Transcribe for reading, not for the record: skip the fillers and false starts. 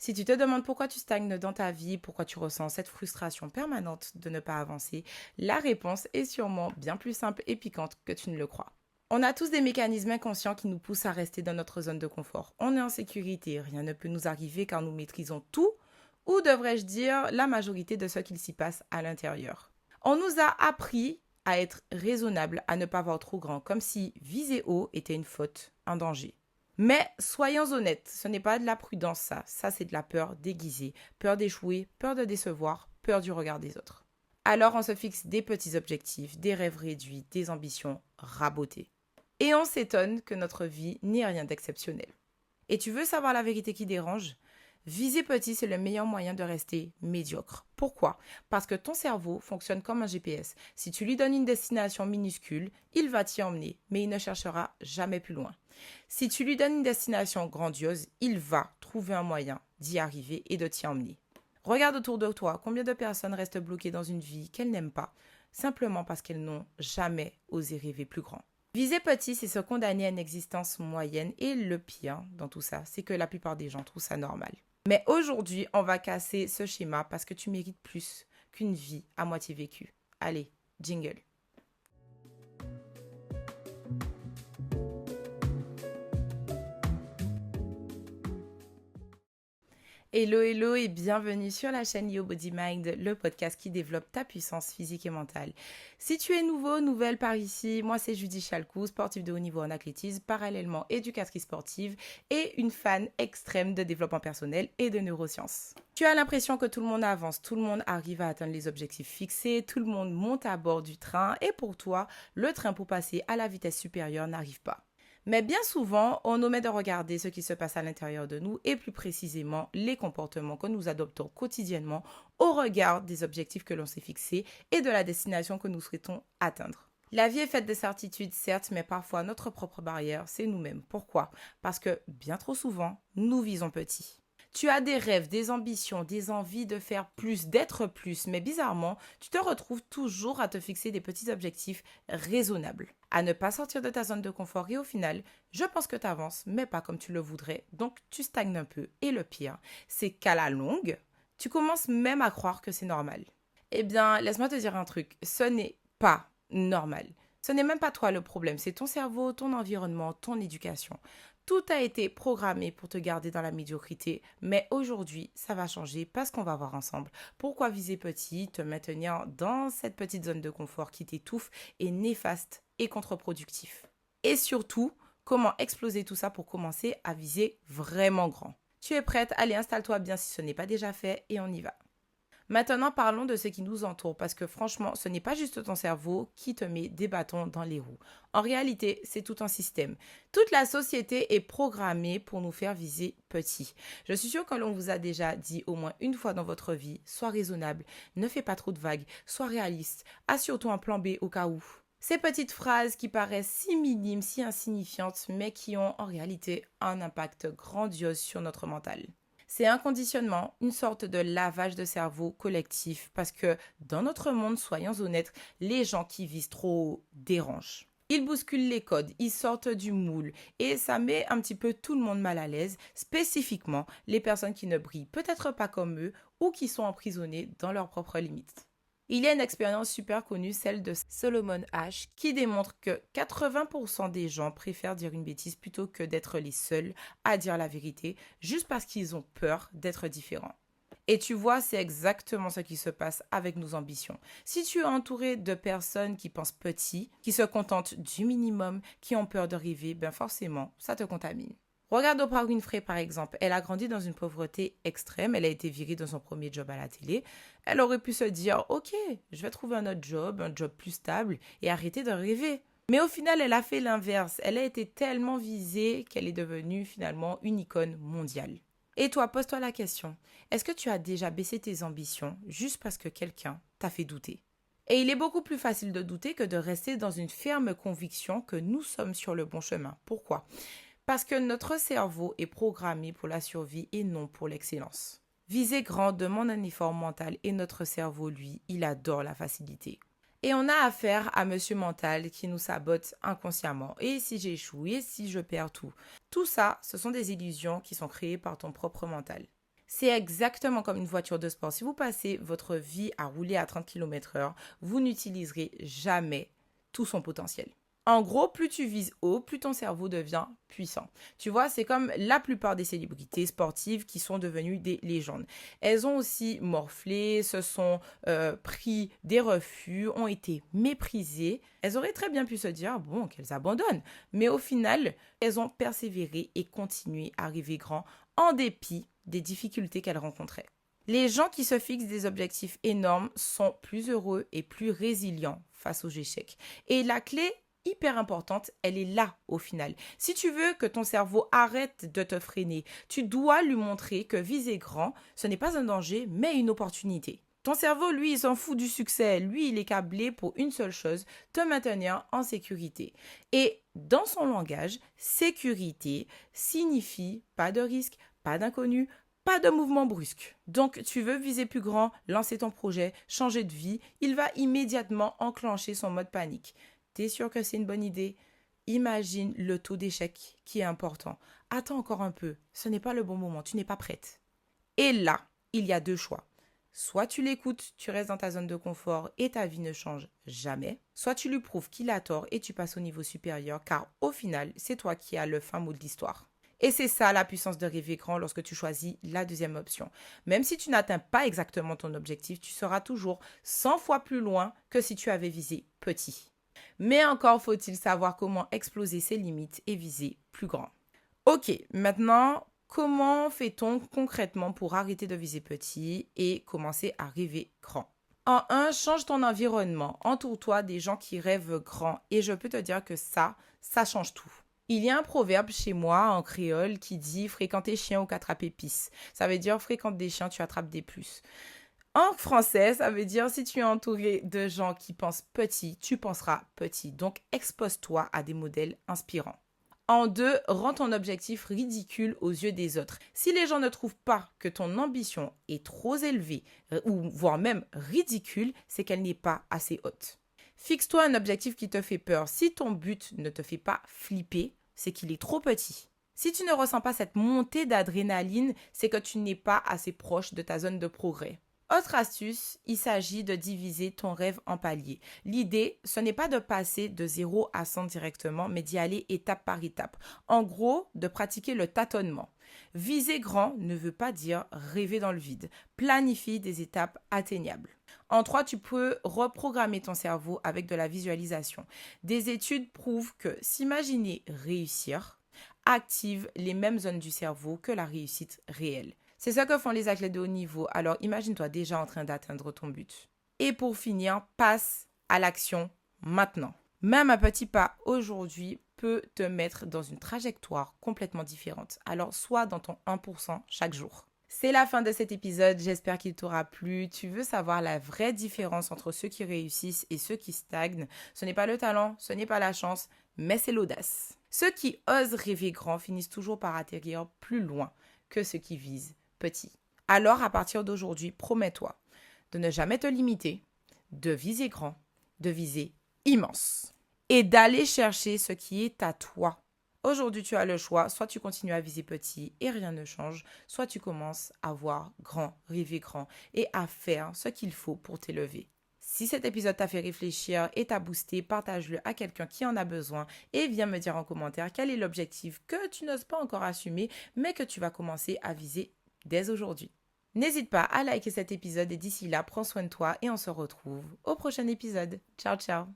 Si tu te demandes pourquoi tu stagnes dans ta vie, pourquoi tu ressens cette frustration permanente de ne pas avancer, la réponse est sûrement bien plus simple et piquante que tu ne le crois. On a tous des mécanismes inconscients qui nous poussent à rester dans notre zone de confort. On est en sécurité, rien ne peut nous arriver car nous maîtrisons tout, ou devrais-je dire la majorité de ce qu'il s'y passe à l'intérieur. On nous a appris à être raisonnable, à ne pas voir trop grand, comme si viser haut était une faute, un danger. Mais soyons honnêtes, ce n'est pas de la prudence ça, c'est de la peur déguisée, peur d'échouer, peur de décevoir, peur du regard des autres. Alors on se fixe des petits objectifs, des rêves réduits, des ambitions rabotées. Et on s'étonne que notre vie n'ait rien d'exceptionnel. Et tu veux savoir la vérité qui dérange? Viser petit, c'est le meilleur moyen de rester médiocre. Pourquoi? Parce que ton cerveau fonctionne comme un GPS. Si tu lui donnes une destination minuscule, il va t'y emmener, mais il ne cherchera jamais plus loin. Si tu lui donnes une destination grandiose, il va trouver un moyen d'y arriver et de t'y emmener. Regarde autour de toi, combien de personnes restent bloquées dans une vie qu'elles n'aiment pas, simplement parce qu'elles n'ont jamais osé rêver plus grand. Viser petit, c'est se condamner à une existence moyenne et le pire dans tout ça, c'est que la plupart des gens trouvent ça normal. Mais aujourd'hui, on va casser ce schéma parce que tu mérites plus qu'une vie à moitié vécue. Allez, jingle. Hello, hello et bienvenue sur la chaîne Yo Body Mind, le podcast qui développe ta puissance physique et mentale. Si tu es nouveau, nouvelle par ici, moi c'est Judy Chalcou, sportive de haut niveau en athlétisme, parallèlement éducatrice sportive et une fan extrême de développement personnel et de neurosciences. Tu as l'impression que tout le monde avance, tout le monde arrive à atteindre les objectifs fixés, tout le monde monte à bord du train et pour toi, le train pour passer à la vitesse supérieure n'arrive pas. Mais bien souvent, on omet de regarder ce qui se passe à l'intérieur de nous et plus précisément les comportements que nous adoptons quotidiennement au regard des objectifs que l'on s'est fixés et de la destination que nous souhaitons atteindre. La vie est faite de certitudes, certes, mais parfois notre propre barrière, c'est nous-mêmes. Pourquoi? Parce que bien trop souvent, nous visons petit. Tu as des rêves, des ambitions, des envies de faire plus, d'être plus, mais bizarrement, tu te retrouves toujours à te fixer des petits objectifs raisonnables, à ne pas sortir de ta zone de confort et au final, je pense que tu avances, mais pas comme tu le voudrais, donc tu stagnes un peu. Et le pire, c'est qu'à la longue, tu commences même à croire que c'est normal. Eh bien, laisse-moi te dire un truc, ce n'est pas normal. Ce n'est même pas toi le problème, c'est ton cerveau, ton environnement, ton éducation. Tout a été programmé pour te garder dans la médiocrité, mais aujourd'hui, ça va changer parce qu'on va voir ensemble pourquoi viser petit, te maintenir dans cette petite zone de confort qui t'étouffe est néfaste et contre-productif. Et surtout, comment exploser tout ça pour commencer à viser vraiment grand. Tu es prête? Allez, installe-toi bien si ce n'est pas déjà fait et on y va. Maintenant, parlons de ce qui nous entoure parce que franchement, ce n'est pas juste ton cerveau qui te met des bâtons dans les roues. En réalité, c'est tout un système. Toute la société est programmée pour nous faire viser petit. Je suis sûre que l'on vous a déjà dit au moins une fois dans votre vie, sois raisonnable, ne fais pas trop de vagues, sois réaliste, assure-toi un plan B au cas où. Ces petites phrases qui paraissent si minimes, si insignifiantes, mais qui ont en réalité un impact grandiose sur notre mental. C'est un conditionnement, une sorte de lavage de cerveau collectif parce que dans notre monde, soyons honnêtes, les gens qui visent trop dérangent. Ils bousculent les codes, ils sortent du moule et ça met un petit peu tout le monde mal à l'aise, spécifiquement les personnes qui ne brillent peut-être pas comme eux ou qui sont emprisonnées dans leurs propres limites. Il y a une expérience super connue, celle de Solomon Asch, qui démontre que 80% des gens préfèrent dire une bêtise plutôt que d'être les seuls à dire la vérité, juste parce qu'ils ont peur d'être différents. Et tu vois, c'est exactement ce qui se passe avec nos ambitions. Si tu es entouré de personnes qui pensent petit, qui se contentent du minimum, qui ont peur de rêver, ben forcément, ça te contamine. Regarde Oprah Winfrey par exemple, elle a grandi dans une pauvreté extrême, elle a été virée dans son premier job à la télé. Elle aurait pu se dire, ok, je vais trouver un job plus stable et arrêter de rêver. Mais au final, elle a fait l'inverse, elle a été tellement visée qu'elle est devenue finalement une icône mondiale. Et toi, pose-toi la question, est-ce que tu as déjà baissé tes ambitions juste parce que quelqu'un t'a fait douter? Et il est beaucoup plus facile de douter que de rester dans une ferme conviction que nous sommes sur le bon chemin. Pourquoi? Parce que notre cerveau est programmé pour la survie et non pour l'excellence. Viser grand demande un effort mental et notre cerveau, lui, il adore la facilité. Et on a affaire à monsieur mental qui nous sabote inconsciemment. Et si j'échoue? Et si je perds tout? Tout ça, ce sont des illusions qui sont créées par ton propre mental. C'est exactement comme une voiture de sport. Si vous passez votre vie à rouler à 30 km/h, vous n'utiliserez jamais tout son potentiel. En gros, plus tu vises haut, plus ton cerveau devient puissant. Tu vois, c'est comme la plupart des célébrités sportives qui sont devenues des légendes. Elles ont aussi morflé, se sont pris des refus, ont été méprisées. Elles auraient très bien pu se dire, bon, qu'elles abandonnent. Mais au final, elles ont persévéré et continué à rêver grand en dépit des difficultés qu'elles rencontraient. Les gens qui se fixent des objectifs énormes sont plus heureux et plus résilients face aux échecs. Et la clé hyper importante, elle est là au final. Si tu veux que ton cerveau arrête de te freiner, tu dois lui montrer que viser grand, ce n'est pas un danger, mais une opportunité. Ton cerveau, lui, il s'en fout du succès. Lui, il est câblé pour une seule chose, te maintenir en sécurité. Et dans son langage, sécurité signifie pas de risque, pas d'inconnu, pas de mouvement brusque. Donc, tu veux viser plus grand, lancer ton projet, changer de vie, il va immédiatement enclencher son mode panique. T'es sûr que c'est une bonne idée? Imagine le taux d'échec qui est important. Attends encore un peu, ce n'est pas le bon moment, tu n'es pas prête. Et là, il y a deux choix. Soit tu l'écoutes, tu restes dans ta zone de confort et ta vie ne change jamais. Soit tu lui prouves qu'il a tort et tu passes au niveau supérieur car au final, c'est toi qui as le fin mot de l'histoire. Et c'est ça la puissance de rêver grand lorsque tu choisis la deuxième option. Même si tu n'atteins pas exactement ton objectif, tu seras toujours 100 fois plus loin que si tu avais visé petit. Mais encore faut-il savoir comment exploser ses limites et viser plus grand. Ok, maintenant, comment fait-on concrètement pour arrêter de viser petit et commencer à rêver grand? En un, change ton environnement. Entoure-toi des gens qui rêvent grand. Et je peux te dire que ça change tout. Il y a un proverbe chez moi en créole qui dit « fréquenter chien ou qu'attraper pisse ». Ça veut dire « fréquente des chiens, tu attrapes des puces ». En français, ça veut dire si tu es entouré de gens qui pensent petit, tu penseras petit. Donc, expose-toi à des modèles inspirants. En deux, rends ton objectif ridicule aux yeux des autres. Si les gens ne trouvent pas que ton ambition est trop élevée, ou voire même ridicule, c'est qu'elle n'est pas assez haute. Fixe-toi un objectif qui te fait peur. Si ton but ne te fait pas flipper, c'est qu'il est trop petit. Si tu ne ressens pas cette montée d'adrénaline, c'est que tu n'es pas assez proche de ta zone de progrès. Autre astuce, il s'agit de diviser ton rêve en paliers. L'idée, ce n'est pas de passer de 0 à 100 directement, mais d'y aller étape par étape. En gros, de pratiquer le tâtonnement. Viser grand ne veut pas dire rêver dans le vide. Planifie des étapes atteignables. En 3, tu peux reprogrammer ton cerveau avec de la visualisation. Des études prouvent que s'imaginer réussir active les mêmes zones du cerveau que la réussite réelle. C'est ça que font les athlètes de haut niveau, alors imagine-toi déjà en train d'atteindre ton but. Et pour finir, passe à l'action maintenant. Même un petit pas aujourd'hui peut te mettre dans une trajectoire complètement différente. Alors sois dans ton 1% chaque jour. C'est la fin de cet épisode, j'espère qu'il t'aura plu. Tu veux savoir la vraie différence entre ceux qui réussissent et ceux qui stagnent. Ce n'est pas le talent, ce n'est pas la chance, mais c'est l'audace. Ceux qui osent rêver grand finissent toujours par atterrir plus loin que ceux qui visent petit. Alors, à partir d'aujourd'hui, promets-toi de ne jamais te limiter, de viser grand, de viser immense et d'aller chercher ce qui est à toi. Aujourd'hui, tu as le choix, soit tu continues à viser petit et rien ne change, soit tu commences à voir grand, rêver grand et à faire ce qu'il faut pour t'élever. Si cet épisode t'a fait réfléchir et t'a boosté, partage-le à quelqu'un qui en a besoin et viens me dire en commentaire quel est l'objectif que tu n'oses pas encore assumer mais que tu vas commencer à viser dès aujourd'hui. N'hésite pas à liker cet épisode et d'ici là, prends soin de toi et on se retrouve au prochain épisode. Ciao, ciao!